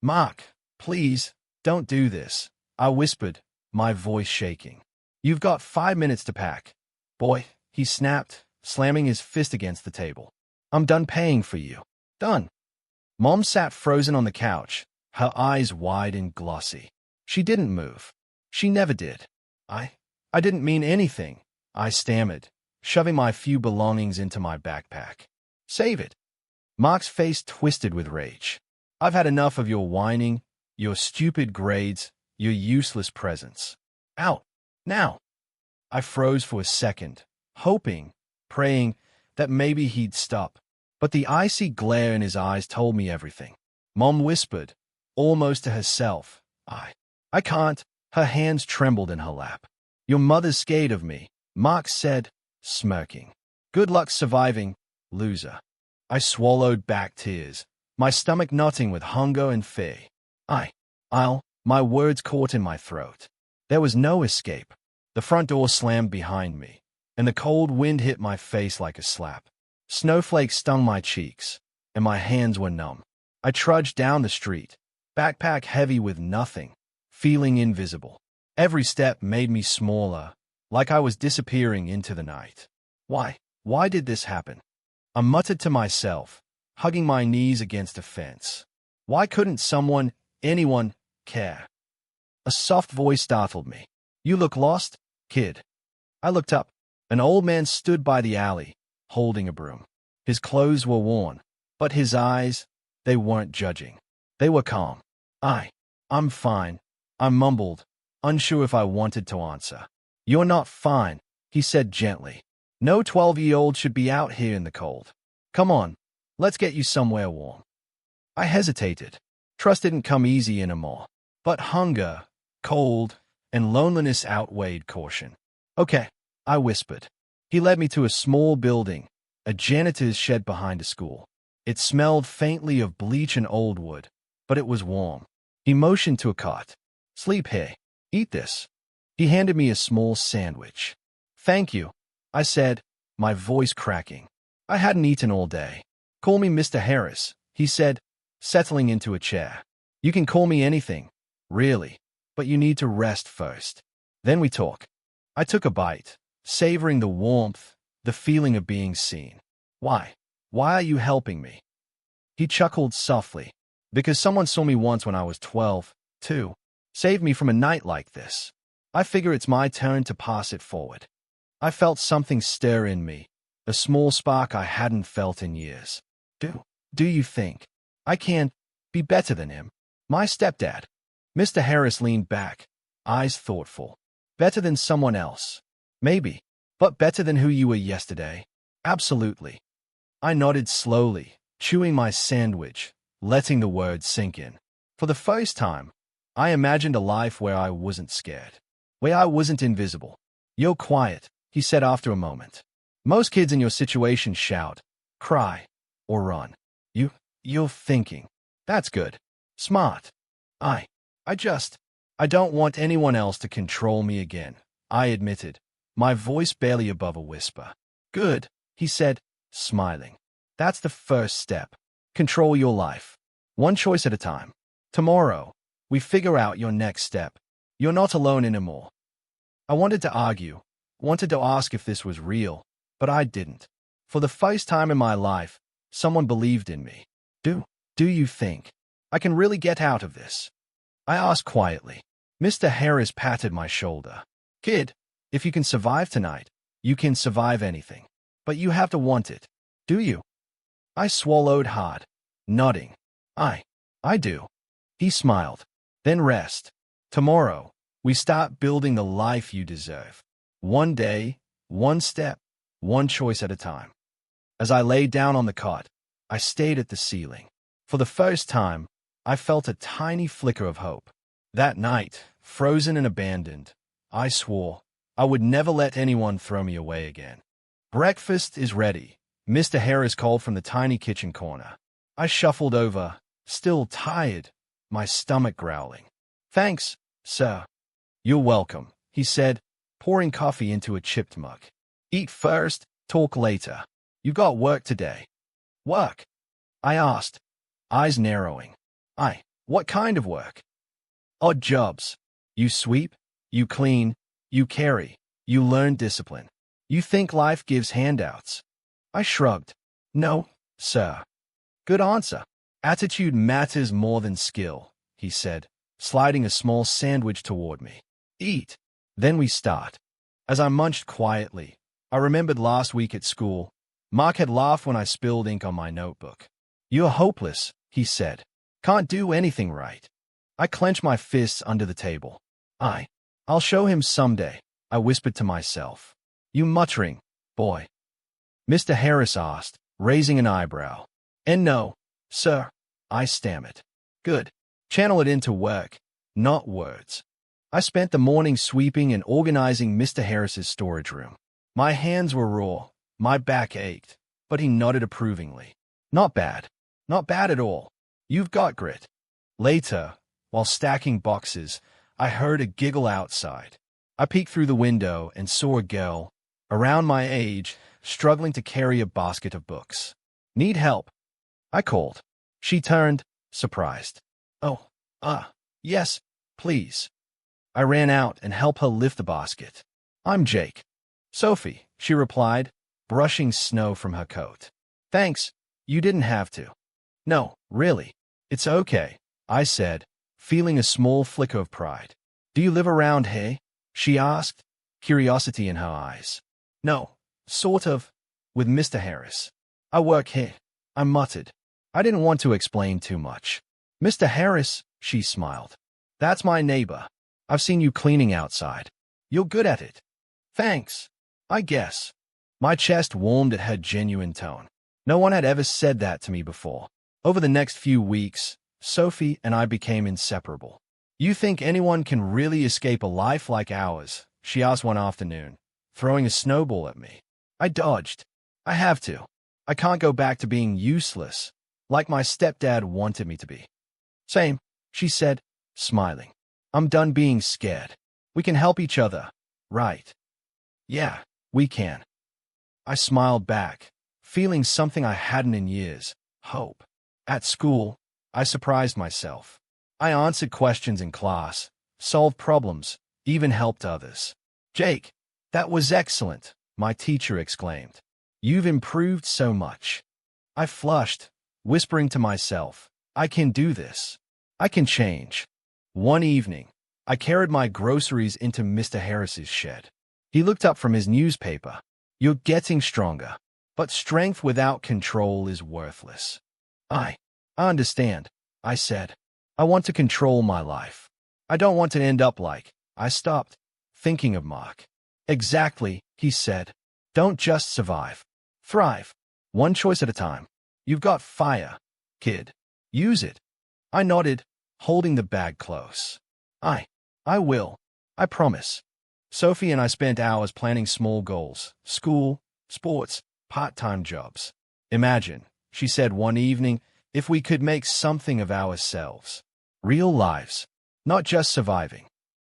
Mark, please, don't do this, I whispered, my voice shaking. You've got 5 minutes to pack. Boy, he snapped, slamming his fist against the table. I'm done paying for you. Done. Mom sat frozen on the couch, her eyes wide and glossy. She didn't move. She never did. I didn't mean anything, I stammered, shoving my few belongings into my backpack. Save it. Mark's face twisted with rage. I've had enough of your whining, your stupid grades, your useless presence. Out. Now. I froze for a second, hoping, praying that maybe he'd stop. But the icy glare in his eyes told me everything. Mom whispered, almost to herself, I can't. Her hands trembled in her lap. Your mother's scared of me, Mark said, smirking. Good luck surviving, loser. I swallowed back tears, my stomach knotting with hunger and fear. My words caught in my throat. There was no escape. The front door slammed behind me, and the cold wind hit my face like a slap. Snowflakes stung my cheeks, and my hands were numb. I trudged down the street, backpack heavy with nothing, feeling invisible. Every step made me smaller, like I was disappearing into the night. Why did this happen? I muttered to myself, hugging my knees against a fence. Why couldn't someone, anyone, care? A soft voice startled me. You look lost, kid. I looked up. An old man stood by the alley, holding a broom. His clothes were worn, but his eyes, they weren't judging. They were calm. I'm fine, I mumbled, unsure if I wanted to answer. You're not fine, he said gently. No 12-year-old should be out here in the cold. Come on, let's get you somewhere warm. I hesitated. Trust didn't come easy anymore. But hunger, cold, and loneliness outweighed caution. Okay, I whispered. He led me to a small building, a janitor's shed behind a school. It smelled faintly of bleach and old wood, but it was warm. He motioned to a cot. Sleep here. Eat this. He handed me a small sandwich. Thank you, I said, my voice cracking. I hadn't eaten all day. Call me Mr. Harris, he said, settling into a chair. You can call me anything, really, but you need to rest first. Then we talk. I took a bite, savoring the warmth, the feeling of being seen. Why? Why are you helping me? He chuckled softly. Because someone saw me once when I was 12, too. Saved me from a night like this. I figure it's my turn to pass it forward. I felt something stir in me, a small spark I hadn't felt in years. Do you think I can be better than him? My stepdad. Mr. Harris leaned back, eyes thoughtful. Better than someone else. Maybe. But better than who you were yesterday. Absolutely. I nodded slowly, chewing my sandwich, letting the words sink in. For the first time, I imagined a life where I wasn't scared, where I wasn't invisible. You're quiet, he said after a moment. Most kids in your situation shout, cry, or run. You're thinking. That's good. Smart. I don't want anyone else to control me again, I admitted, my voice barely above a whisper. Good, he said, smiling. That's the first step. Control your life. One choice at a time. Tomorrow, we figure out your next step. You're not alone anymore. I wanted to argue, wanted to ask if this was real, but I didn't. For the first time in my life, someone believed in me. Do you think I can really get out of this? I asked quietly. Mr. Harris patted my shoulder. Kid, if you can survive tonight, you can survive anything. But you have to want it. Do you? I swallowed hard, nodding. I do. He smiled. Then rest. Tomorrow, we start building the life you deserve. One day, one step, one choice at a time. As I lay down on the cot, I stayed at the ceiling. For the first time, I felt a tiny flicker of hope. That night, frozen and abandoned, I swore I would never let anyone throw me away again. Breakfast is ready, Mr. Harris called from the tiny kitchen corner. I shuffled over, still tired, my stomach growling. Thanks, sir. You're welcome, he said, pouring coffee into a chipped mug. Eat first, talk later. You've got work today. Work? I asked, eyes narrowing. What kind of work? Odd jobs. You sweep, you clean, you carry, you learn discipline. You think life gives handouts? I shrugged. No, sir. Good answer. Attitude matters more than skill, he said, sliding a small sandwich toward me. Eat. Then we start. As I munched quietly, I remembered last week at school. Mark had laughed when I spilled ink on my notebook. You're hopeless, he said. Can't do anything right. I clenched my fists under the table. I'll show him someday, I whispered to myself. You muttering, boy? Mr. Harris asked, raising an eyebrow. And no, sir, I stammered. Good. Channel it into work, not words. I spent the morning sweeping and organizing Mr. Harris's storage room. My hands were raw, my back ached, but he nodded approvingly. Not bad. Not bad at all. You've got grit. Later, while stacking boxes, I heard a giggle outside. I peeked through the window and saw a girl, around my age, struggling to carry a basket of books. Need help? I called. She turned, surprised. Oh, yes, please. I ran out and helped her lift the basket. I'm Jake. Sophie, she replied, brushing snow from her coat. Thanks, you didn't have to. No, really. It's okay, I said, feeling a small flicker of pride. Do you live around here? She asked, curiosity in her eyes. No, sort of, with Mr. Harris. I work here, I muttered. I didn't want to explain too much. Mr. Harris, she smiled. That's my neighbor. I've seen you cleaning outside. You're good at it. Thanks, I guess. My chest warmed at her genuine tone. No one had ever said that to me before. Over the next few weeks, Sophie and I became inseparable. You think anyone can really escape a life like ours? She asked one afternoon, throwing a snowball at me. I dodged. I have to. I can't go back to being useless, like my stepdad wanted me to be. Same, she said, smiling. I'm done being scared. We can help each other, right? Yeah, we can. I smiled back, feeling something I hadn't in years, hope. At school, I surprised myself. I answered questions in class, solved problems, even helped others. Jake, that was excellent, my teacher exclaimed. You've improved so much. I flushed, whispering to myself, I can do this. I can change. One evening, I carried my groceries into Mr. Harris's shed. He looked up from his newspaper. You're getting stronger, but strength without control is worthless. I understand, I said. I want to control my life. I don't want to end up like. I stopped, thinking of Mark. Exactly, he said. Don't just survive. Thrive. One choice at a time. You've got fire, kid. Use it. I nodded, holding the bag close. I will. I promise. Sophie and I spent hours planning small goals. School, sports, part-time jobs. Imagine, she said one evening, if we could make something of ourselves. Real lives. Not just surviving.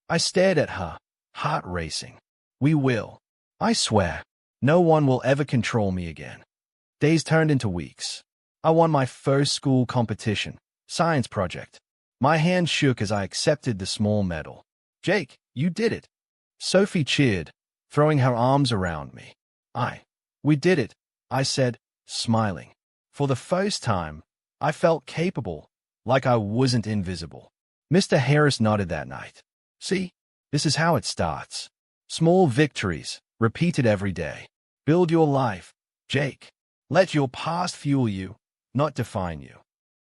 I stared at her, heart racing. We will. I swear. No one will ever control me again. Days turned into weeks. I won my first school competition, science project. My hand shook as I accepted the small medal. Jake, you did it. Sophie cheered, throwing her arms around me. We did it, I said, smiling. For the first time, I felt capable, like I wasn't invisible. Mr. Harris nodded that night. See, this is how it starts. Small victories, repeated every day. Build your life, Jake. Let your past fuel you, not define you.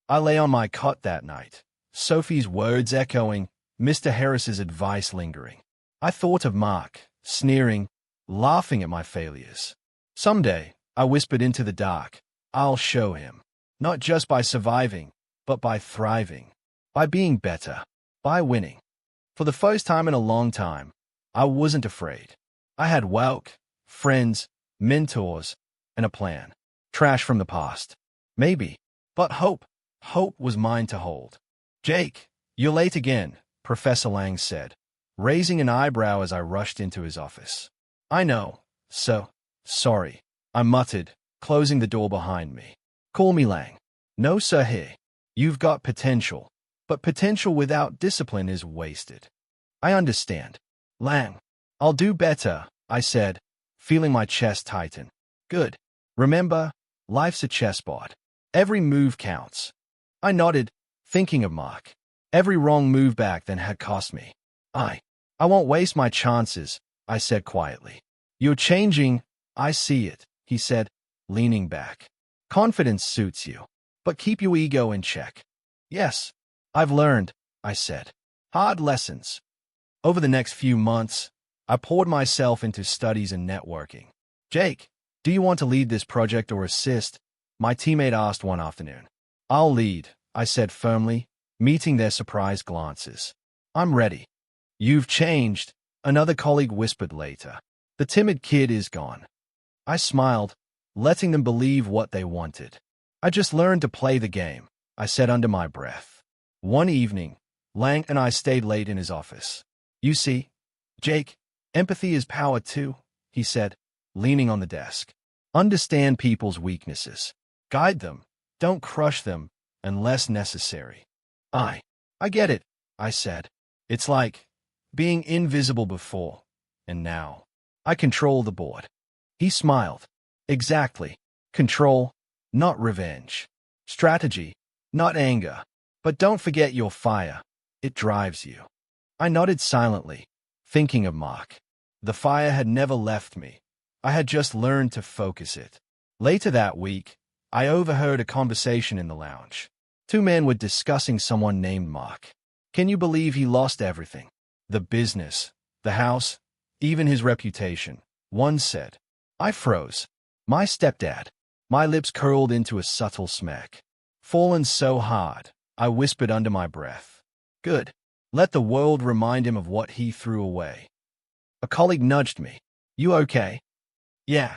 I lay on my cot that night, Sophie's words echoing, Mr. Harris's advice lingering. I thought of Mark, sneering, laughing at my failures. Someday, I whispered into the dark, I'll show him. Not just by surviving, but by thriving. By being better. By winning. For the first time in a long time, I wasn't afraid. I had work, friends, mentors, and a plan. Trash from the past. Maybe. But hope. Hope was mine to hold. Jake, you're late again, Professor Lang said, raising an eyebrow as I rushed into his office. I know. So, sorry, I muttered, closing the door behind me. Call me Lang. No, sir, here. You've got potential, but potential without discipline is wasted. I understand. Lang. I'll do better, I said, feeling my chest tighten. Good. Remember, life's a chessboard. Every move counts. I nodded, thinking of Mark. Every wrong move back then had cost me. I won't waste my chances, I said quietly. You're changing, I see it, he said, leaning back. Confidence suits you, but keep your ego in check. Yes, I've learned, I said. Hard lessons. Over the next few months, I poured myself into studies and networking. Jake, do you want to lead this project or assist? My teammate asked one afternoon. I'll lead, I said firmly, meeting their surprised glances. I'm ready. You've changed, another colleague whispered later. The timid kid is gone. I smiled, letting them believe what they wanted. I just learned to play the game, I said under my breath. One evening, Lang and I stayed late in his office. You see, Jake, empathy is power too, he said, leaning on the desk. Understand people's weaknesses. Guide them. Don't crush them unless necessary. I get it, I said. It's like being invisible before, and now. I control the board. He smiled. Exactly. Control, not revenge. Strategy, not anger. But don't forget your fire. It drives you. I nodded silently, thinking of Mark. The fire had never left me. I had just learned to focus it. Later that week, I overheard a conversation in the lounge. Two men were discussing someone named Mark. Can you believe he lost everything? The business, the house, even his reputation. One said. I froze. My stepdad. My lips curled into a subtle smack. Fallen so hard, I whispered under my breath. Good. Let the world remind him of what he threw away. A colleague nudged me. You okay? Yeah.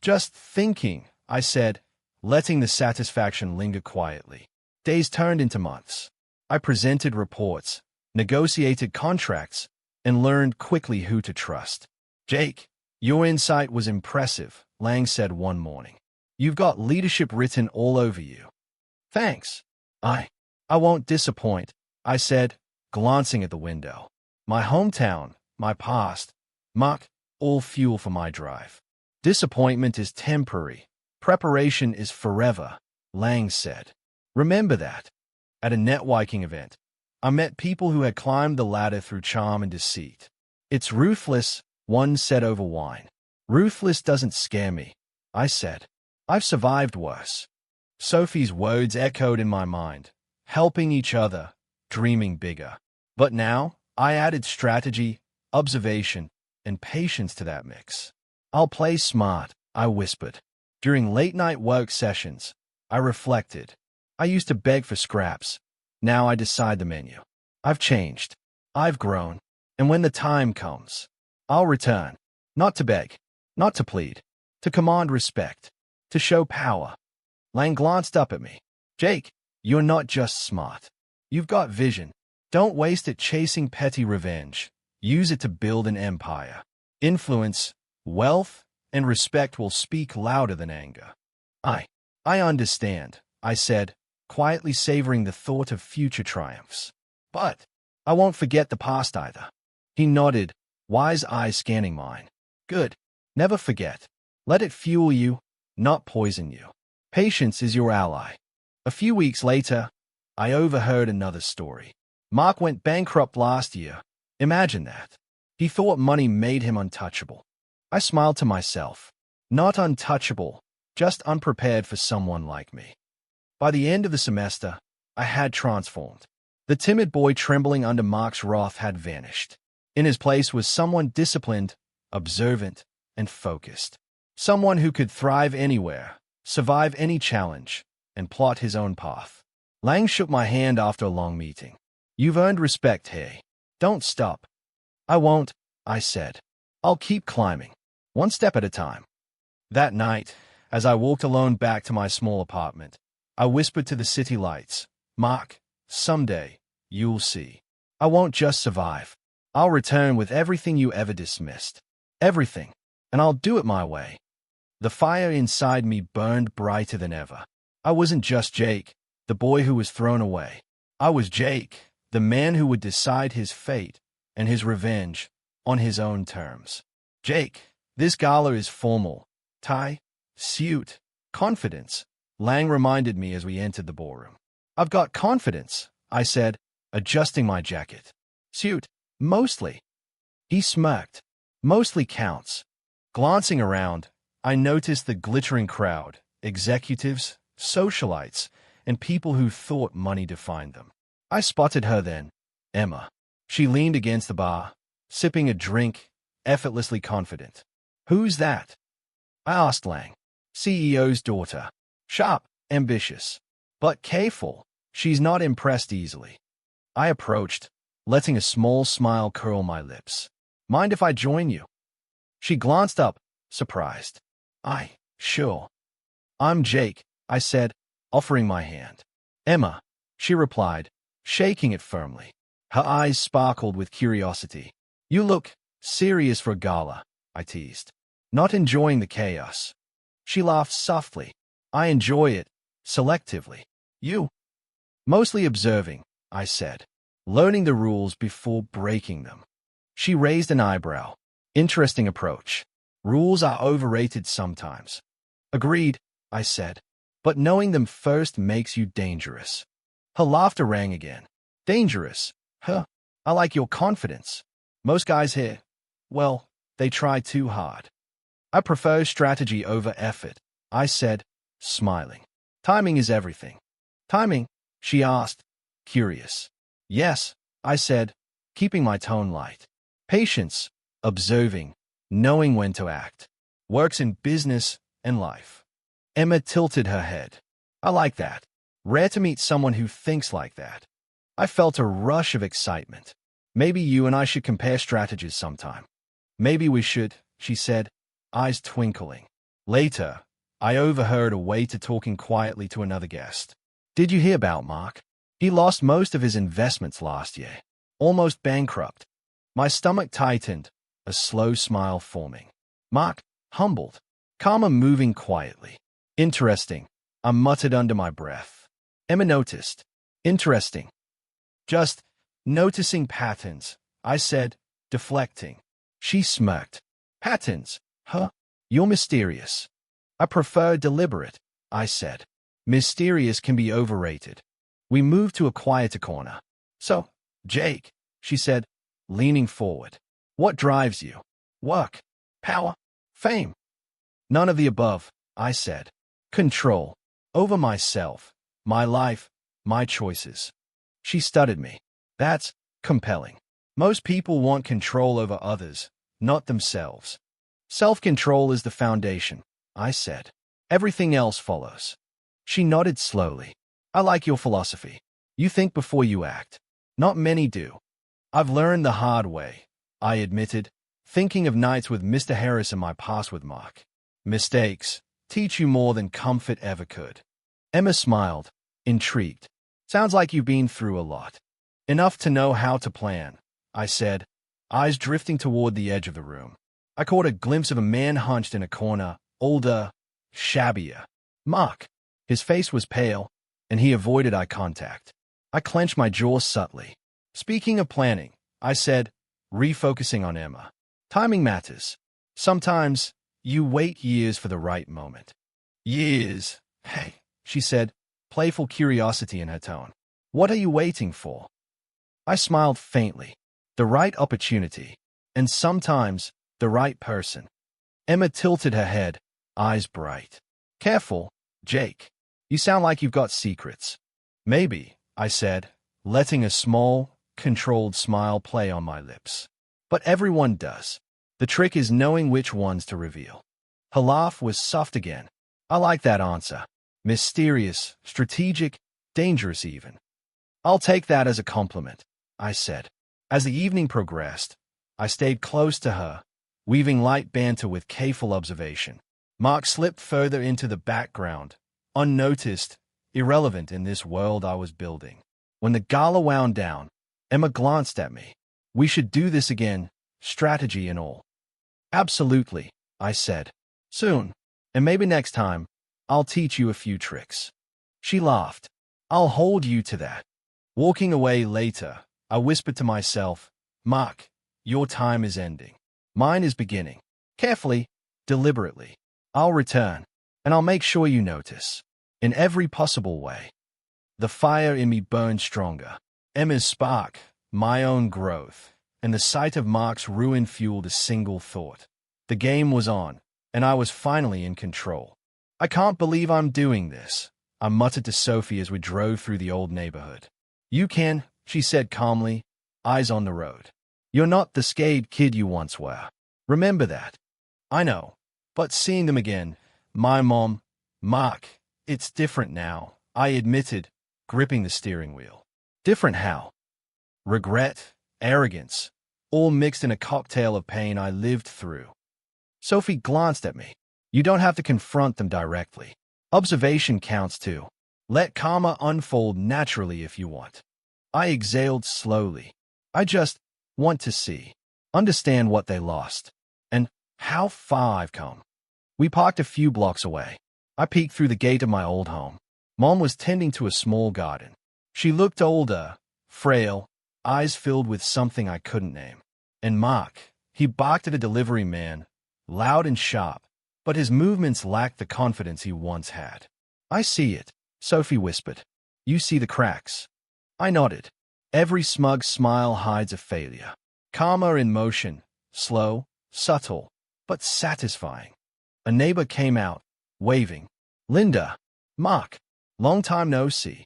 Just thinking, I said, letting the satisfaction linger quietly. Days turned into months. I presented reports, negotiated contracts, and learned quickly who to trust. Jake, your insight was impressive, Lang said one morning. You've got leadership written all over you. Thanks. I won't disappoint, I said, glancing at the window. My hometown, my past, Mark, all fuel for my drive. Disappointment is temporary. Preparation is forever, Lang said. Remember that. At a networking event, I met people who had climbed the ladder through charm and deceit. It's ruthless, one said over wine. Ruthless doesn't scare me, I said. I've survived worse. Sophie's words echoed in my mind, helping each other, dreaming bigger. But now, I added strategy, observation, and patience to that mix. I'll play smart, I whispered. During late-night work sessions, I reflected. I used to beg for scraps. Now I decide the menu. I've changed. I've grown. And when the time comes, I'll return. Not to beg. Not to plead. To command respect. To show power. Lang glanced up at me. Jake, you're not just smart. You've got vision. Don't waste it chasing petty revenge. Use it to build an empire. Influence, wealth, and respect will speak louder than anger. I understand, I said, quietly savoring the thought of future triumphs. But I won't forget the past either. He nodded, wise eyes scanning mine. Good. Never forget. Let it fuel you, not poison you. Patience is your ally. A few weeks later, I overheard another story. Mark went bankrupt last year. Imagine that. He thought money made him untouchable. I smiled to myself. Not untouchable, just unprepared for someone like me. By the end of the semester, I had transformed. The timid boy trembling under Mark's wrath had vanished. In his place was someone disciplined, observant, and focused. Someone who could thrive anywhere, survive any challenge, and plot his own path. Lang shook my hand after a long meeting. You've earned respect, hey. Don't stop. I won't, I said. I'll keep climbing, one step at a time. That night, as I walked alone back to my small apartment, I whispered to the city lights, Mark, someday, you'll see. I won't just survive. I'll return with everything you ever dismissed. Everything. And I'll do it my way. The fire inside me burned brighter than ever. I wasn't just Jake, the boy who was thrown away. I was Jake, the man who would decide his fate and his revenge on his own terms. Jake, this gala is formal. Tie, suit, confidence, Lang reminded me as we entered the ballroom. I've got confidence, I said, adjusting my jacket. Suit, mostly. He smirked. Mostly counts. Glancing around, I noticed the glittering crowd, executives, socialites, and people who thought money defined them. I spotted her then, Emma. She leaned against the bar, sipping a drink, effortlessly confident. Who's that? I asked Lang. CEO's daughter. Sharp, ambitious, but careful. She's not impressed easily. I approached, letting a small smile curl my lips. Mind if I join you? She glanced up, surprised. Sure. I'm Jake, I said, offering my hand. Emma, she replied, shaking it firmly. Her eyes sparkled with curiosity. You look serious for a gala, I teased. Not enjoying the chaos. She laughed softly. I enjoy it, selectively. You? Mostly observing, I said, learning the rules before breaking them. She raised an eyebrow. Interesting approach. Rules are overrated sometimes. Agreed, I said, but knowing them first makes you dangerous. Her laughter rang again. Dangerous? Huh? I like your confidence. Most guys here, well, they try too hard. I prefer strategy over effort, I said, smiling. Timing is everything. Timing? She asked, curious. Yes, I said, keeping my tone light. Patience, observing, knowing when to act. Works in business and life. Emma tilted her head. I like that. Rare to meet someone who thinks like that. I felt a rush of excitement. Maybe you and I should compare strategies sometime. Maybe we should, she said, eyes twinkling. Later, I overheard a waiter talking quietly to another guest. Did you hear about Mark? He lost most of his investments last year. Almost bankrupt. My stomach tightened, a slow smile forming. Mark, humbled. Karma moving quietly. Interesting, I muttered under my breath. Emma noticed. Interesting. Just noticing patterns, I said, deflecting. She smirked. Patterns? Huh? You're mysterious. I prefer deliberate, I said. Mysterious can be overrated. We moved to a quieter corner. So, Jake, she said, leaning forward. What drives you? Work? Power? Fame? None of the above, I said. Control. Over myself, my life, my choices. She studied me. That's compelling. Most people want control over others, not themselves. Self-control is the foundation, I said. Everything else follows. She nodded slowly. I like your philosophy. You think before you act. Not many do. I've learned the hard way, I admitted, thinking of nights with Mr. Harris and my past with Mark. Mistakes teach you more than comfort ever could. Emma smiled, intrigued. Sounds like you've been through a lot. Enough to know how to plan, I said, eyes drifting toward the edge of the room. I caught a glimpse of a man hunched in a corner, older, shabbier. Mark. His face was pale, and he avoided eye contact. I clenched my jaw subtly. Speaking of planning, I said, refocusing on Emma. Timing matters. Sometimes, you wait years for the right moment. Years. Hey, she said, playful curiosity in her tone. What are you waiting for? I smiled faintly. The right opportunity, and sometimes, the right person. Emma tilted her head, eyes bright. Careful, Jake. You sound like you've got secrets. Maybe, I said, letting a small, controlled smile play on my lips. But everyone does. The trick is knowing which ones to reveal. Her laugh was soft again. I like that answer. Mysterious, strategic, dangerous even. I'll take that as a compliment, I said. As the evening progressed, I stayed close to her, weaving light banter with careful observation. Mark slipped further into the background, unnoticed, irrelevant in this world I was building. When the gala wound down, Emma glanced at me. We should do this again, strategy and all. Absolutely, I said. Soon, and maybe next time, I'll teach you a few tricks. She laughed. I'll hold you to that. Walking away later, I whispered to myself, Mark, your time is ending. Mine is beginning. Carefully, deliberately. I'll return, and I'll make sure you notice. In every possible way. The fire in me burned stronger. Emma's spark, my own growth, and the sight of Mark's ruin fueled a single thought. The game was on, and I was finally in control. I can't believe I'm doing this, I muttered to Sophie as we drove through the old neighborhood. You can, she said calmly, eyes on the road. You're not the scared kid you once were. Remember that. I know, but seeing them again, my mom, Mark, it's different now, I admitted, gripping the steering wheel. Different how? Regret, arrogance, all mixed in a cocktail of pain I lived through. Sophie glanced at me. You don't have to confront them directly. Observation counts too. Let karma unfold naturally if you want. I exhaled slowly. I just want to see, understand what they lost, and how far I've come. We parked a few blocks away. I peeked through the gate of my old home. Mom was tending to a small garden. She looked older, frail, eyes filled with something I couldn't name. And Mark, he barked at a delivery man, loud and sharp, but his movements lacked the confidence he once had. I see it, Sophie whispered. You see the cracks. I nodded. Every smug smile hides a failure. Karma in motion, slow, subtle, but satisfying. A neighbor came out, waving. Linda, Mark, long time no see.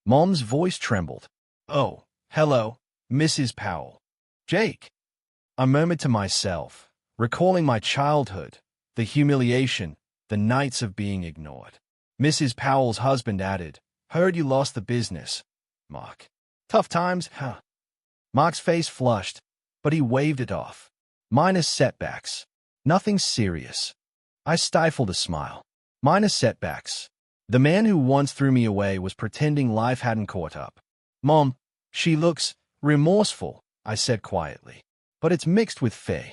Mom's voice trembled. Oh, hello, Mrs. Powell. Jake. I murmured to myself, recalling my childhood, the humiliation, the nights of being ignored. Mrs. Powell's husband added, Heard you lost the business, Mark. Tough times, huh? Mark's face flushed, but he waved it off. Minus setbacks. Nothing serious. I stifled a smile. Minus setbacks. The man who once threw me away was pretending life hadn't caught up. Mom, she looks remorseful, I said quietly. But it's mixed with fear.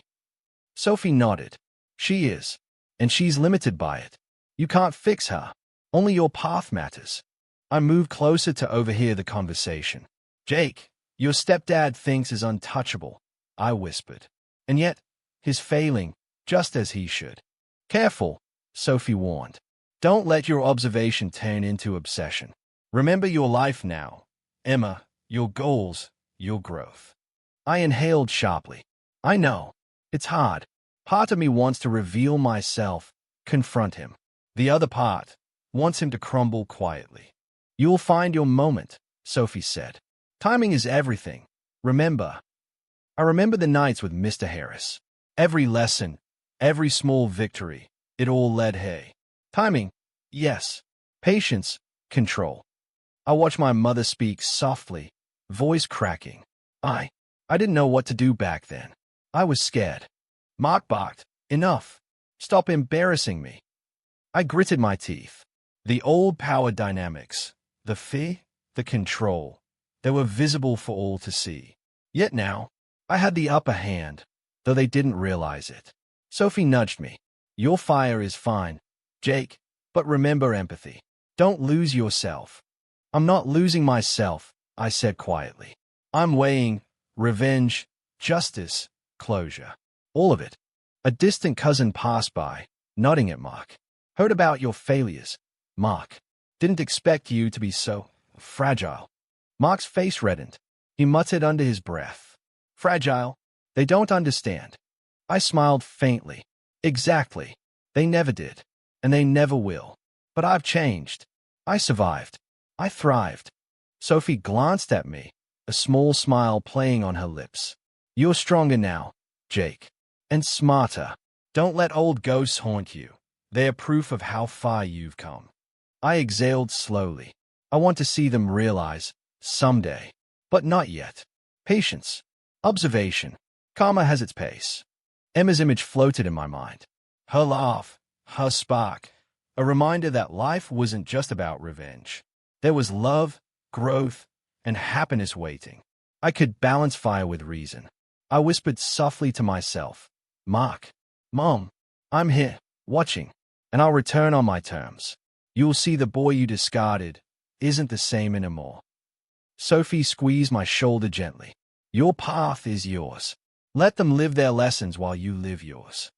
Sophie nodded. She is. And she's limited by it. You can't fix her. Only your path matters. I moved closer to overhear the conversation. Jake, your stepdad thinks is untouchable, I whispered. And yet, he's failing, just as he should. Careful, Sophie warned. Don't let your observation turn into obsession. Remember your life now. Emma, your goals, your growth. I inhaled sharply. I know. It's hard. Part of me wants to reveal myself, confront him. The other part wants him to crumble quietly. You'll find your moment, Sophie said. Timing is everything. Remember. I remember the nights with Mr. Harris. Every lesson, every small victory, it all led hay. Timing, yes. Patience, control. I watched my mother speak softly, voice cracking. I didn't know what to do back then. I was scared. Mark barked, enough. Stop embarrassing me. I gritted my teeth. The old power dynamics, the fear, the control, they were visible for all to see. Yet now, I had the upper hand, though they didn't realize it. Sophie nudged me. Your fire is fine, Jake, but remember empathy. Don't lose yourself. I'm not losing myself, I said quietly. I'm weighing revenge, justice, closure. All of it. A distant cousin passed by, nodding at Mark. Heard about your failures, Mark. Didn't expect you to be so fragile. Mark's face reddened. He muttered under his breath. Fragile? They don't understand. I smiled faintly. Exactly. They never did. And they never will. But I've changed. I survived. I thrived. Sophie glanced at me, a small smile playing on her lips. You're stronger now, Jake. And smarter. Don't let old ghosts haunt you. They're proof of how far you've come. I exhaled slowly. I want to see them realize, someday. But not yet. Patience. Observation. Karma has its pace. Emma's image floated in my mind. Her laugh, her spark, a reminder that life wasn't just about revenge. There was love, growth, and happiness waiting. I could balance fire with reason. I whispered softly to myself, Mark, Mom, I'm here, watching, and I'll return on my terms. You'll see the boy you discarded isn't the same anymore. Sophie squeezed my shoulder gently. Your path is yours. Let them live their lessons while you live yours.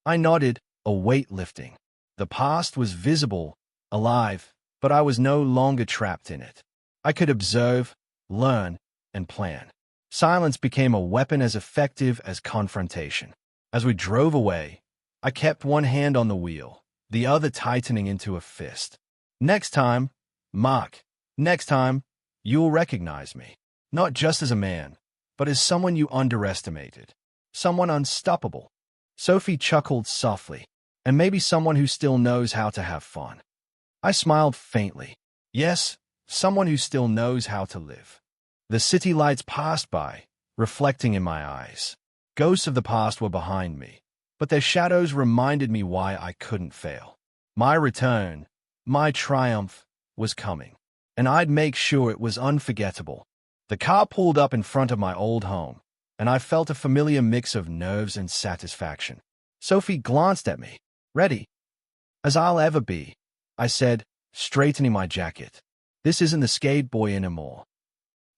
I nodded, a weight lifting. The past was visible, alive, but I was no longer trapped in it. I could observe, learn, and plan. Silence became a weapon as effective as confrontation. As we drove away, I kept one hand on the wheel, the other tightening into a fist. Next time, Mark, next time, you'll recognize me, not just as a man, but as someone you underestimated, someone unstoppable. Sophie chuckled softly, and maybe someone who still knows how to have fun. I smiled faintly. Yes, someone who still knows how to live. The city lights passed by, reflecting in my eyes. Ghosts of the past were behind me, but their shadows reminded me why I couldn't fail. My return, my triumph, was coming, and I'd make sure it was unforgettable. The car pulled up in front of my old home, and I felt a familiar mix of nerves and satisfaction. Sophie glanced at me. Ready? As I'll ever be, I said, straightening my jacket. This isn't the skate boy anymore.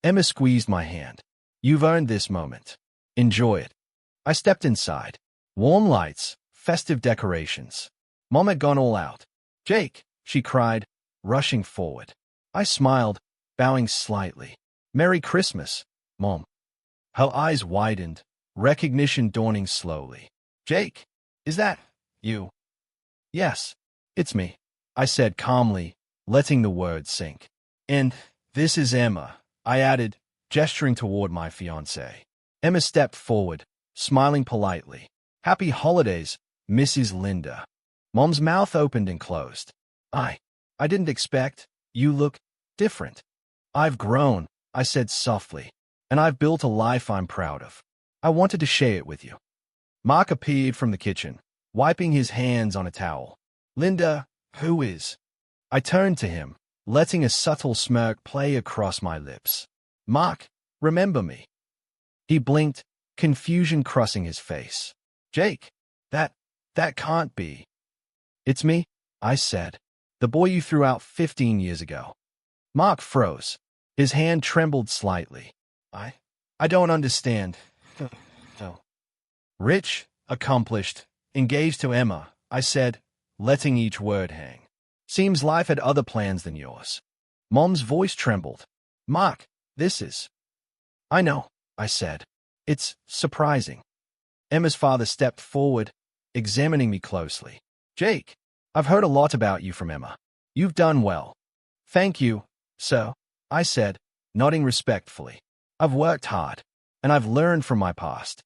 Emma squeezed my hand. You've earned this moment. Enjoy it. I stepped inside. Warm lights, festive decorations. Mom had gone all out. Jake, she cried, rushing forward. I smiled, bowing slightly. Merry Christmas, Mom. Her eyes widened, recognition dawning slowly. Jake, is that you? Yes, it's me, I said calmly, letting the words sink. And this is Emma, I added, gesturing toward my fiancée. Emma stepped forward, smiling politely. Happy holidays, Mrs. Linda. Mom's mouth opened and closed. I didn't expect. You look different. I've grown, I said softly, and I've built a life I'm proud of. I wanted to share it with you. Mark appeared from the kitchen, wiping his hands on a towel. Linda, who is? I turned to him, letting a subtle smirk play across my lips. Mark, remember me? He blinked, confusion crossing his face. Jake, that can't be. It's me, I said. The boy you threw out 15 years ago. Mark froze. His hand trembled slightly. I don't understand. No. Rich, accomplished, engaged to Emma, I said, letting each word hang. Seems life had other plans than yours. Mom's voice trembled. Mark, this is... I know, I said. It's surprising. Emma's father stepped forward, examining me closely. Jake, I've heard a lot about you from Emma. You've done well. Thank you, sir, I said, nodding respectfully. I've worked hard, and I've learned from my past.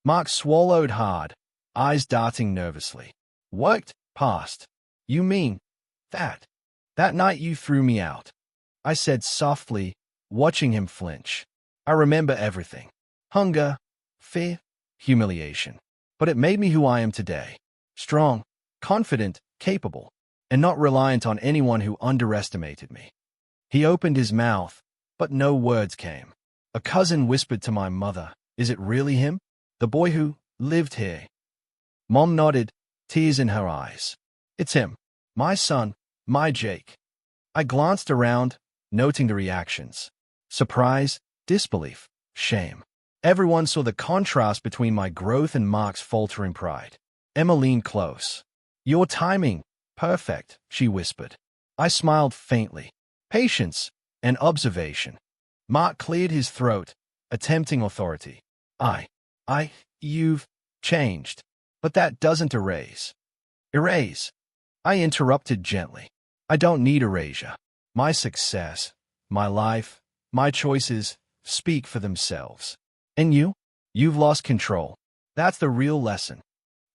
Mark swallowed hard, eyes darting nervously. Worked past? You mean that? That night you threw me out, I said softly, watching him flinch. I remember everything. Hunger, fear, humiliation. But it made me who I am today. Strong, confident, capable, and not reliant on anyone who underestimated me. He opened his mouth, but no words came. A cousin whispered to my mother, is it really him? The boy who lived here? Mom nodded, tears in her eyes. It's him. My son, my Jake. I glanced around, noting the reactions. Surprise, disbelief, shame. Everyone saw the contrast between my growth and Mark's faltering pride. Emma leaned close. Your timing, perfect, she whispered. I smiled faintly. Patience and observation. Mark cleared his throat, attempting authority. You've changed. But that doesn't erase. Erase. I interrupted gently. I don't need erasure. My success, my life, my choices speak for themselves. And you? You've lost control. That's the real lesson.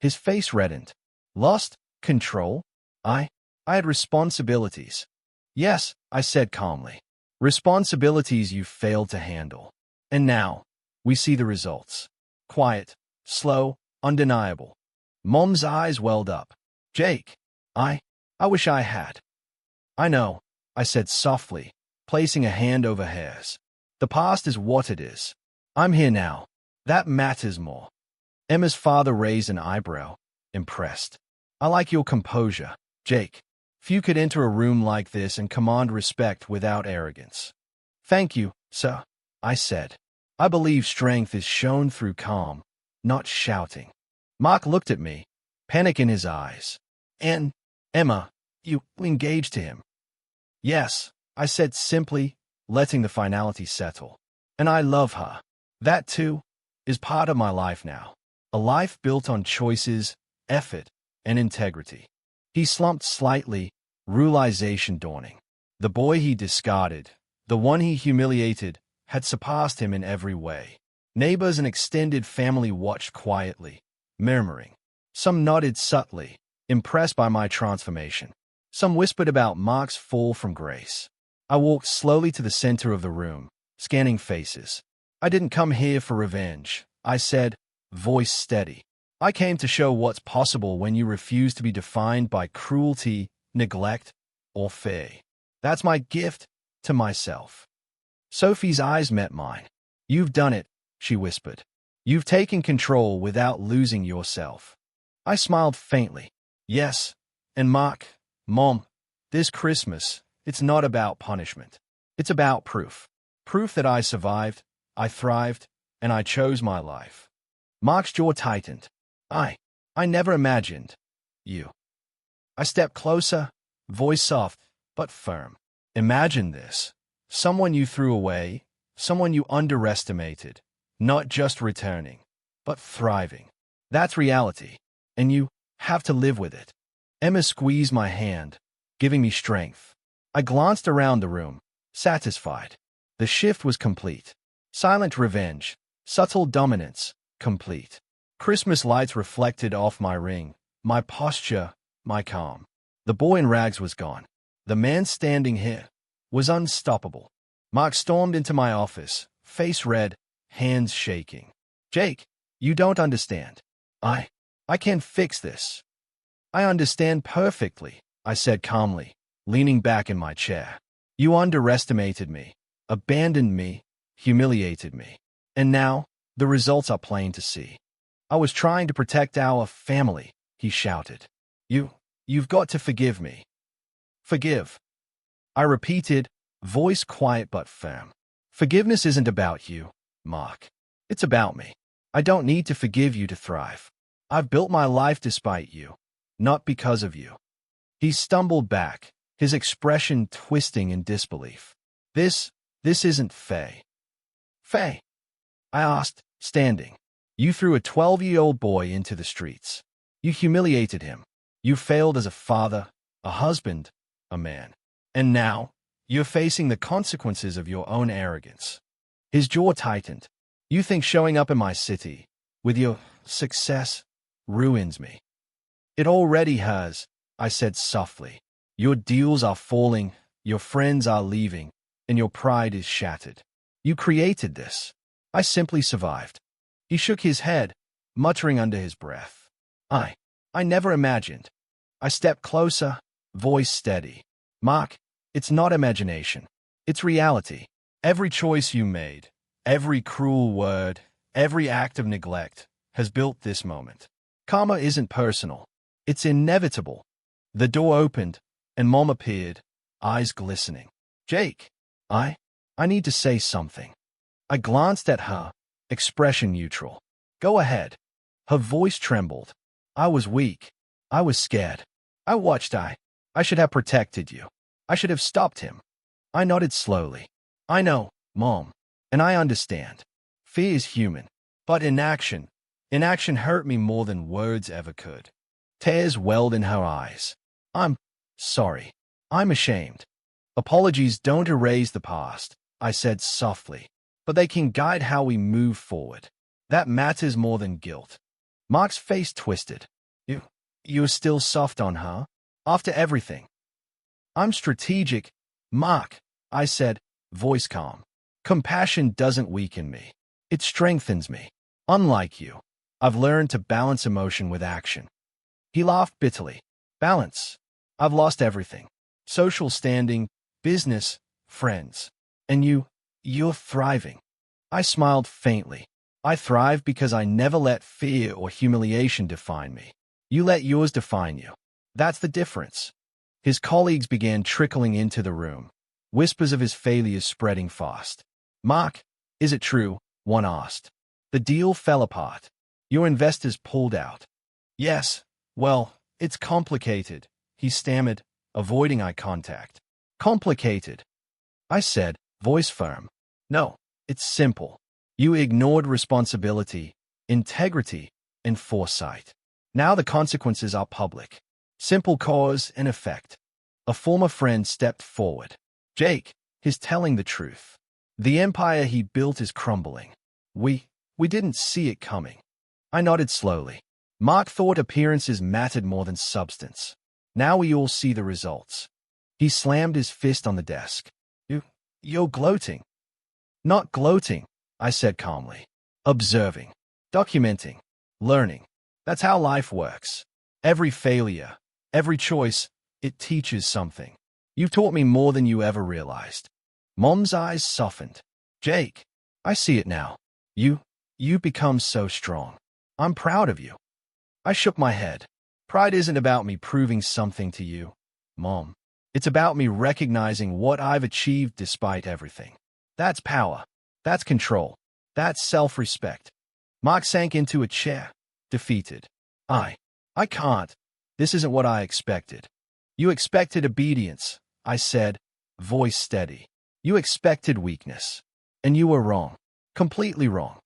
His face reddened. Lost control? I had responsibilities. Yes, I said calmly. Responsibilities you failed to handle. And now, we see the results. Quiet, slow, undeniable. Mom's eyes welled up. Jake, I wish I had. I know, I said softly, placing a hand over hers. The past is what it is. I'm here now. That matters more. Emma's father raised an eyebrow, impressed. I like your composure, Jake. Few could enter a room like this and command respect without arrogance. Thank you, sir, I said. I believe strength is shown through calm, not shouting. Mark looked at me, panic in his eyes. And, Emma, you engaged to him. Yes, I said simply, letting the finality settle. And I love her. That, too, is part of my life now. A life built on choices, effort, and integrity. He slumped slightly, realization dawning. The boy he discarded, the one he humiliated, had surpassed him in every way. Neighbors and extended family watched quietly, murmuring. Some nodded subtly, impressed by my transformation. Some whispered about Mark's fall from grace. I walked slowly to the center of the room, scanning faces. I didn't come here for revenge, I said, voice steady. I came to show what's possible when you refuse to be defined by cruelty, neglect, or fear. That's my gift to myself. Sophie's eyes met mine. You've done it, she whispered. You've taken control without losing yourself. I smiled faintly. Yes, and Mark, Mom, this Christmas, it's not about punishment. It's about proof. Proof that I survived, I thrived, and I chose my life. Mark's jaw tightened. I never imagined. You. I stepped closer, voice soft, but firm. Imagine this. Someone you threw away, someone you underestimated, not just returning, but thriving. That's reality, and you have to live with it. Emma squeezed my hand, giving me strength. I glanced around the room, satisfied. The shift was complete. Silent revenge, subtle dominance, complete. Christmas lights reflected off my ring, my posture, my calm. The boy in rags was gone. The man standing here was unstoppable. Mark stormed into my office, face red, hands shaking. Jake, you don't understand. I can't fix this. I understand perfectly, I said calmly, leaning back in my chair. You underestimated me, abandoned me, humiliated me. And now, the results are plain to see. I was trying to protect our family, he shouted. You've got to forgive me. Forgive. I repeated, voice quiet but firm. Forgiveness isn't about you, Mark. It's about me. I don't need to forgive you to thrive. I've built my life despite you, not because of you. He stumbled back, his expression twisting in disbelief. This isn't Faye. Faye? I asked, standing. You threw a 12-year-old boy into the streets. You humiliated him. You failed as a father, a husband, a man. And now, you're facing the consequences of your own arrogance. His jaw tightened. You think showing up in my city, with your success, ruins me. It already has, I said softly. Your deals are falling, your friends are leaving, and your pride is shattered. You created this. I simply survived. He shook his head, muttering under his breath. I never imagined. I stepped closer, voice steady. Mark, it's not imagination. It's reality. Every choice you made, every cruel word, every act of neglect has built this moment. Karma isn't personal. It's inevitable. The door opened, and Mom appeared, eyes glistening. Jake, I need to say something. I glanced at her, expression neutral. Go ahead. Her voice trembled. I was weak. I was scared. I watched. I should have protected you. I should have stopped him. I nodded slowly. I know, Mom, and I understand. Fear is human, but inaction hurt me more than words ever could. Tears welled in her eyes. I'm sorry. I'm ashamed. Apologies don't erase the past, I said softly, but they can guide how we move forward. That matters more than guilt. Mark's face twisted. You're still soft on her? After everything? I'm strategic, Mark, I said, voice calm. Compassion doesn't weaken me. It strengthens me. Unlike you, I've learned to balance emotion with action. He laughed bitterly. Balance. I've lost everything. Social standing, business, friends. And you're thriving. I smiled faintly. I thrive because I never let fear or humiliation define me. You let yours define you. That's the difference. His colleagues began trickling into the room, whispers of his failures spreading fast. Mark, is it true? One asked. The deal fell apart. Your investors pulled out. Yes, well, it's complicated, he stammered, avoiding eye contact. Complicated, I said, voice firm. No, it's simple. You ignored responsibility, integrity, and foresight. Now the consequences are public. Simple cause and effect. A former friend stepped forward. Jake, he's telling the truth. The empire he built is crumbling. We didn't see it coming. I nodded slowly. Mark thought appearances mattered more than substance. Now we all see the results. He slammed his fist on the desk. You're gloating. Not gloating, I said calmly. Observing, documenting, learning. That's how life works. Every failure, every choice, it teaches something. You've taught me more than you ever realized. Mom's eyes softened. Jake, I see it now. You've become so strong. I'm proud of you. I shook my head. Pride isn't about me proving something to you, Mom. It's about me recognizing what I've achieved despite everything. That's power. That's control. That's self-respect. Mark sank into a chair, defeated. I can't. This isn't what I expected. You expected obedience, I said, voice steady. You expected weakness. And you were wrong. Completely wrong.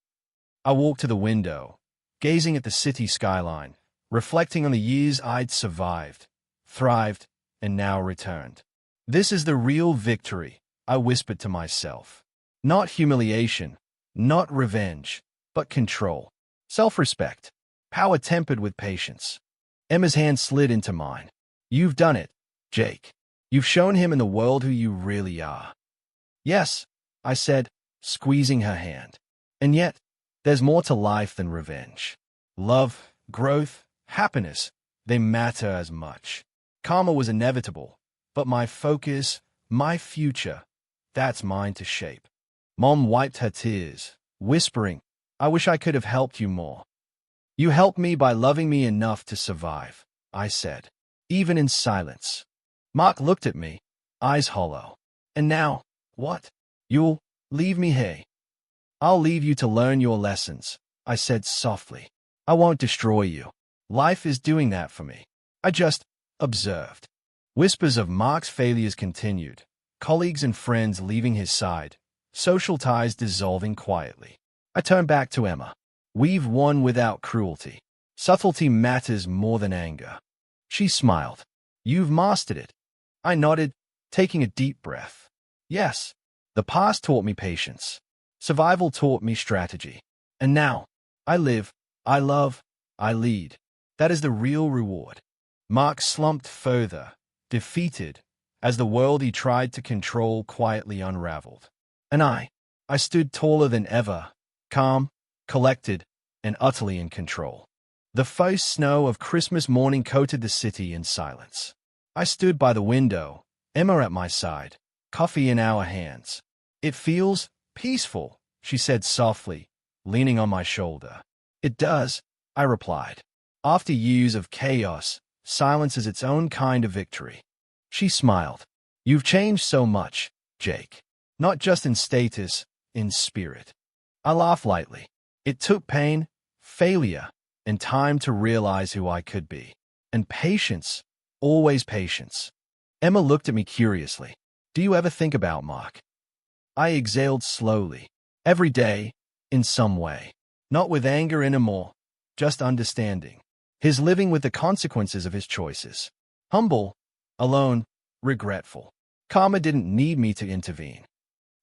I walked to the window, gazing at the city skyline, reflecting on the years I'd survived, thrived, and now returned. This is the real victory, I whispered to myself. Not humiliation, not revenge, but control, self-respect, power tempered with patience. Emma's hand slid into mine. You've done it, Jake. You've shown him and the world who you really are. Yes, I said, squeezing her hand. And yet, there's more to life than revenge. Love, growth, happiness, they matter as much. Karma was inevitable, but my focus, my future, that's mine to shape. Mom wiped her tears, whispering, I wish I could have helped you more. You helped me by loving me enough to survive, I said, even in silence. Mark looked at me, eyes hollow. And now, what? You'll leave me here? I'll leave you to learn your lessons, I said softly. I won't destroy you. Life is doing that for me. I just observed. Whispers of Mark's failures continued, colleagues and friends leaving his side, social ties dissolving quietly. I turned back to Emma. We've won without cruelty. Subtlety matters more than anger. She smiled. You've mastered it. I nodded, taking a deep breath. Yes, the past taught me patience. Survival taught me strategy. And now, I live, I love, I lead. That is the real reward. Mark slumped further, defeated, as the world he tried to control quietly unraveled. And I stood taller than ever, calm, collected, and utterly in control. The first snow of Christmas morning coated the city in silence. I stood by the window, Emma at my side, coffee in our hands. It feels peaceful, she said softly, leaning on my shoulder. It does, I replied. After years of chaos, silence is its own kind of victory. She smiled. You've changed so much, Jake. Not just in status, in spirit. I laughed lightly. It took pain, failure, and time to realize who I could be. And patience, always patience. Emma looked at me curiously. Do you ever think about Mark? I exhaled slowly. Every day, in some way. Not with anger anymore, just understanding. His living with the consequences of his choices. Humble, alone, regretful. Karma didn't need me to intervene.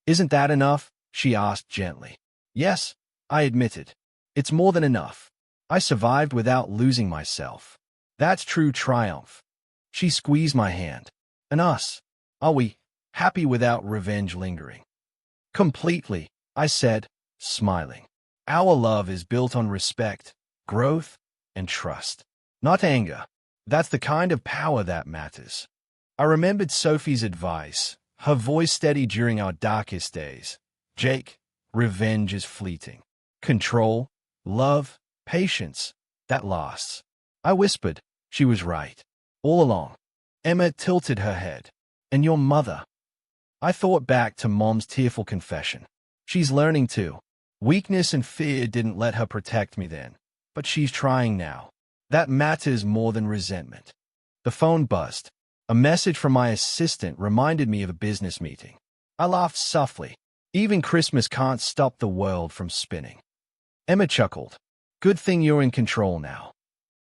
Isn't that enough? She asked gently. Yes, I admitted. It's more than enough. I survived without losing myself. That's true triumph. She squeezed my hand. And us? Are we happy without revenge lingering? Completely, I said, smiling. Our love is built on respect, growth, and trust. Not anger. That's the kind of power that matters. I remembered Sophie's advice, her voice steady during our darkest days. Jake, revenge is fleeting. Control, love, patience, that lasts. I whispered. She was right. All along. Emma tilted her head. And your mother? I thought back to Mom's tearful confession. She's learning too. Weakness and fear didn't let her protect me then, but she's trying now. That matters more than resentment. The phone buzzed. A message from my assistant reminded me of a business meeting. I laughed softly. Even Christmas can't stop the world from spinning. Emma chuckled. Good thing you're in control now.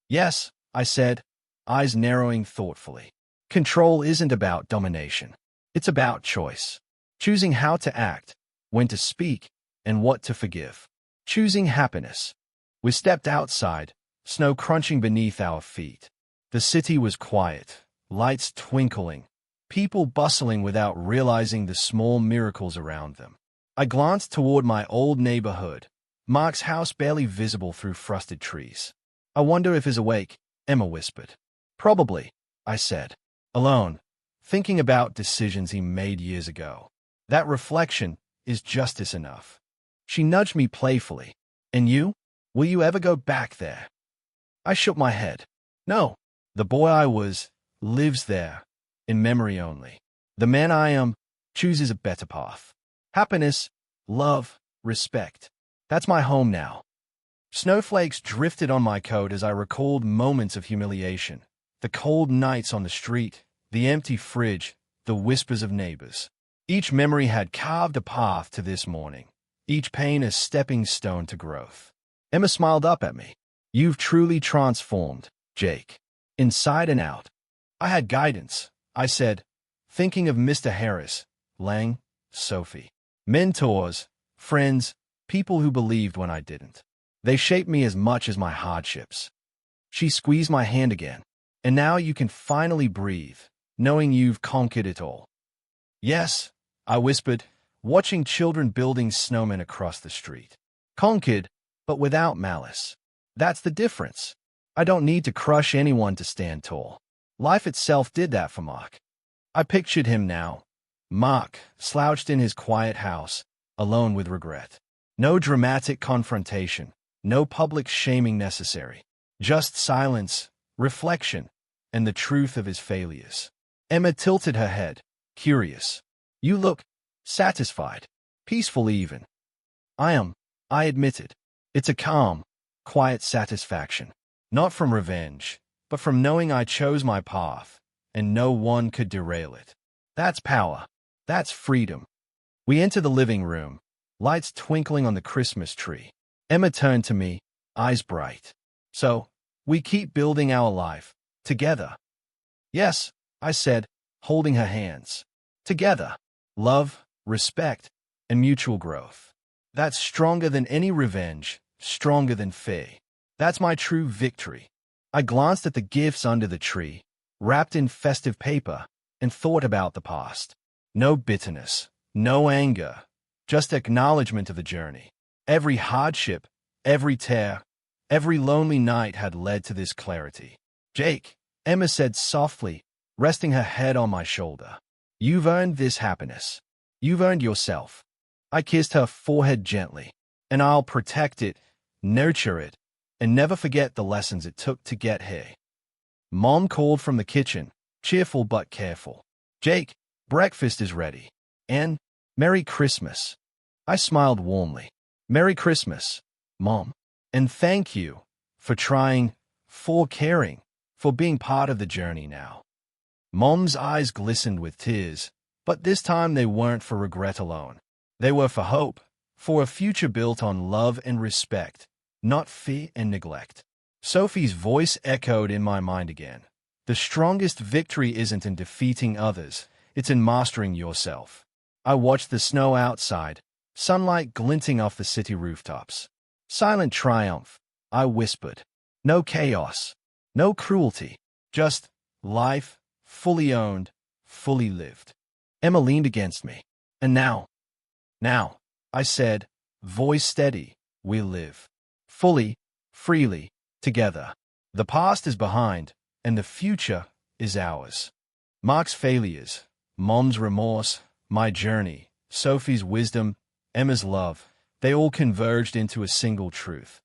Yes, I said, eyes narrowing thoughtfully. Control isn't about domination. It's about choice. Choosing how to act, when to speak, and what to forgive. Choosing happiness. We stepped outside, snow crunching beneath our feet. The city was quiet, lights twinkling, people bustling without realizing the small miracles around them. I glanced toward my old neighborhood, Mark's house barely visible through frosted trees. I wonder if he's awake, Emma whispered. Probably, I said, alone, thinking about decisions he made years ago. That reflection is justice enough. She nudged me playfully. And you? Will you ever go back there? I shook my head. No, the boy I was lives there, in memory only. The man I am chooses a better path. Happiness, love, respect. That's my home now. Snowflakes drifted on my coat as I recalled moments of humiliation. The cold nights on the street, the empty fridge, the whispers of neighbors. Each memory had carved a path to this morning, each pain a stepping stone to growth. Emma smiled up at me. You've truly transformed, Jake. Inside and out. I had guidance, I said, thinking of Mr. Harris, Lang, Sophie. Mentors, friends, people who believed when I didn't. They shaped me as much as my hardships. She squeezed my hand again. And now you can finally breathe, knowing you've conquered it all. Yes, I whispered, watching children building snowmen across the street. Conquered, but without malice. That's the difference. I don't need to crush anyone to stand tall. Life itself did that for Mark. I pictured him now. Mark, slouched in his quiet house, alone with regret. No dramatic confrontation, no public shaming necessary. Just silence, reflection, and the truth of his failures. Emma tilted her head, curious. You look satisfied, peaceful even. I am, I admitted. It's a calm, quiet satisfaction. Not from revenge, but from knowing I chose my path, and no one could derail it. That's power. That's freedom. We entered the living room, lights twinkling on the Christmas tree. Emma turned to me, eyes bright. So, we keep building our life, together. Yes, I said, holding her hands. Together. Love, respect, and mutual growth. That's stronger than any revenge, stronger than fear. That's my true victory. I glanced at the gifts under the tree, wrapped in festive paper, and thought about the past. No bitterness, no anger, just acknowledgement of the journey. Every hardship, every tear, every lonely night had led to this clarity. Jake, Emma said softly, resting her head on my shoulder. You've earned this happiness. You've earned yourself. I kissed her forehead gently, and I'll protect it, nurture it, and never forget the lessons it took to get here. Mom called from the kitchen, cheerful but careful. Jake, breakfast is ready. And Merry Christmas. I smiled warmly. Merry Christmas, Mom. And thank you for trying, for caring, for being part of the journey now. Mom's eyes glistened with tears, but this time they weren't for regret alone. They were for hope, for a future built on love and respect, not fear and neglect. Sophie's voice echoed in my mind again. The strongest victory isn't in defeating others, it's in mastering yourself. I watched the snow outside, sunlight glinting off the city rooftops. Silent triumph, I whispered. No chaos, no cruelty, just life, fully owned, fully lived. Emma leaned against me. And now, I said, voice steady, we live. Fully, freely, together. The past is behind, and the future is ours. Mark's failures, Mom's remorse, my journey, Sophie's wisdom, Emma's love, they all converged into a single truth.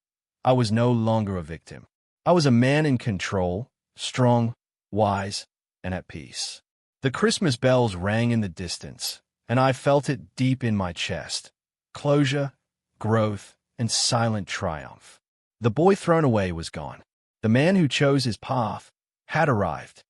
I was no longer a victim. I was a man in control, strong, wise, and at peace. The Christmas bells rang in the distance, and I felt it deep in my chest. Closure, growth, and silent triumph. The boy thrown away was gone. The man who chose his path had arrived.